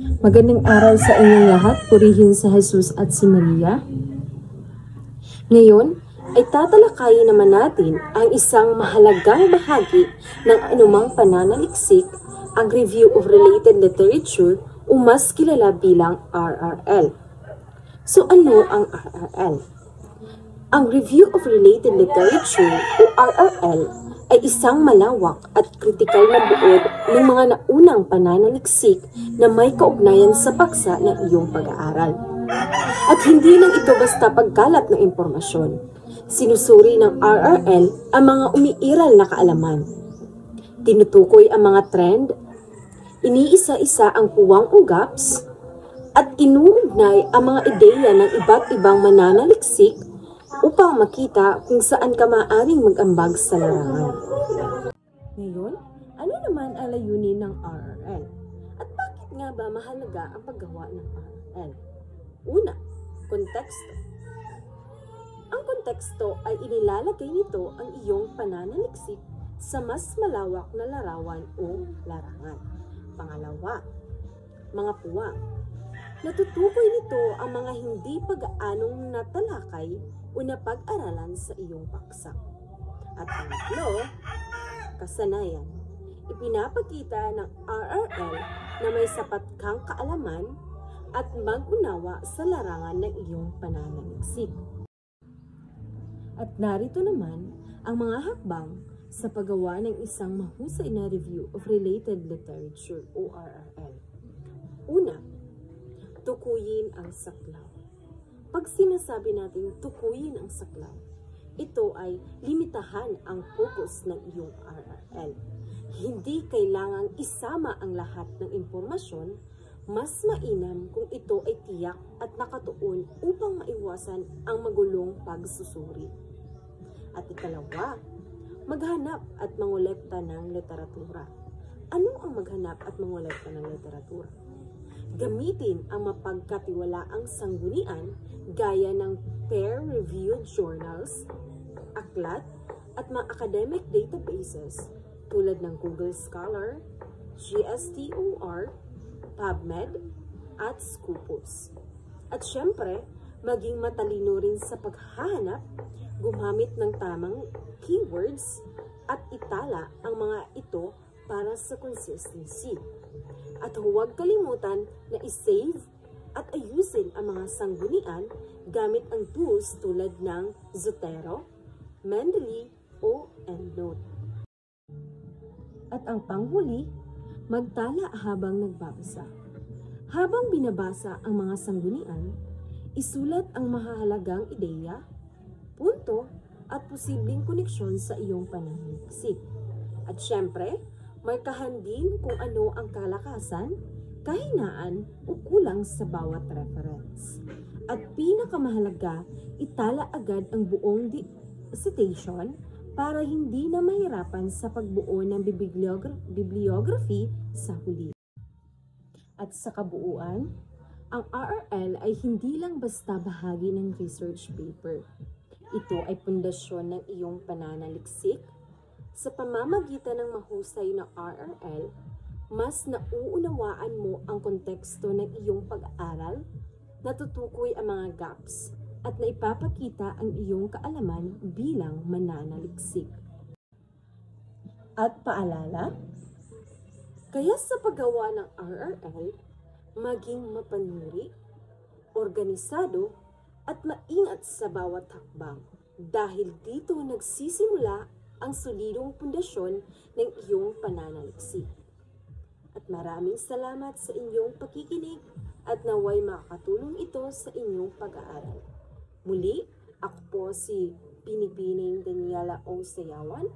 Magandang araw sa inyong lahat, purihin sa Jesus at si Maria. Ngayon ay tatalakayin naman natin ang isang mahalagang bahagi ng anumang pananaliksik, ang Review of Related Literature o mas kilala bilang RRL. So ano ang RRL? Ang Review of Related Literature o RRL ay isang malawak at kritikal na buod ng mga naunang pananaliksik na may kaugnayan sa paksa ng iyong pag-aaral. At hindi lang ito basta pagkalat ng impormasyon. Sinusuri ng RRL ang mga umiiral na kaalaman. Tinutukoy ang mga trend, iniisa-isa ang puwang o gaps, at inuugnay ang mga ideya ng iba't ibang mananaliksik upang makita kung saan ka maaaring mag-ambag sa larangan. Ngayon, ano naman ang layunin ng RRL? At bakit nga ba mahalaga ang paggawa ng RRL? Una, konteksto. Ang konteksto ay inilalagay nito ang iyong pananaliksik sa mas malawak na larawan o larangan. Pangalawa, mga puwang. Natutukoy nito ang mga hindi pag-aanong natalakay o napag-aralan sa iyong paksa. At pangatlo, kasanayan. Ipinapakita ng RRL na may sapat kang kaalaman at mag-unawa sa larangan ng iyong pananaliksik. At narito naman ang mga hakbang sa paggawa ng isang mahusay na review of related literature o RRL. Una, tukuyin ang saklaw. Pag sinasabi natin tukuyin ang saklaw, ito ay limitahan ang focus ng iyong RRL. Hindi kailangang isama ang lahat ng impormasyon, mas mainam kung ito ay tiyak at nakatuon upang maiwasan ang magulong pagsusuri. At ikalawa, maghanap at mangolekta ng literatura. Ano ang maghanap at mangolekta ng literatura? Gamitin ang mapagkatiwalaang sanggunian gaya ng peer-reviewed journals, aklat, at mga academic databases tulad ng Google Scholar, GSTOR, PubMed, at Scopus. At syempre, maging matalino rin sa paghahanap, gumamit ng tamang keywords, at itala ang mga ito para sa consistency. At huwag kalimutan na i-save at ayusin ang mga sanggunian gamit ang tools tulad ng Zotero, Mendeley, o EndNote. At ang panghuli, magtala habang nagbabasa. Habang binabasa ang mga sanggunian, isulat ang mahahalagang ideya, punto, at posibleng koneksyon sa iyong pananaliksik. At syempre, markahan din kung ano ang kalakasan, kahinaan o kulang sa bawat reference. At pinakamahalaga, itala agad ang buong citation para hindi na mahirapan sa pagbuo ng bibliography sa huli. At sa kabuuan, ang RRL ay hindi lang basta bahagi ng research paper. Ito ay pundasyon ng iyong pananaliksik. Sa pamamagitan ng mahusay na RRL, mas nauunawaan mo ang konteksto ng iyong pag-aaral, natutukoy ang mga gaps, at naipapakita ang iyong kaalaman bilang mananaliksik. At paalala, kaya sa paggawa ng RRL, maging mapanuri, organisado, at maingat sa bawat hakbang dahil dito nagsisimula ang solidong pundasyon ng iyong pananaliksik. At maraming salamat sa inyong pakikinig at naway makakatulong ito sa inyong pag-aaral. Muli, ako po si Pinipining Daniela O. Sayawan,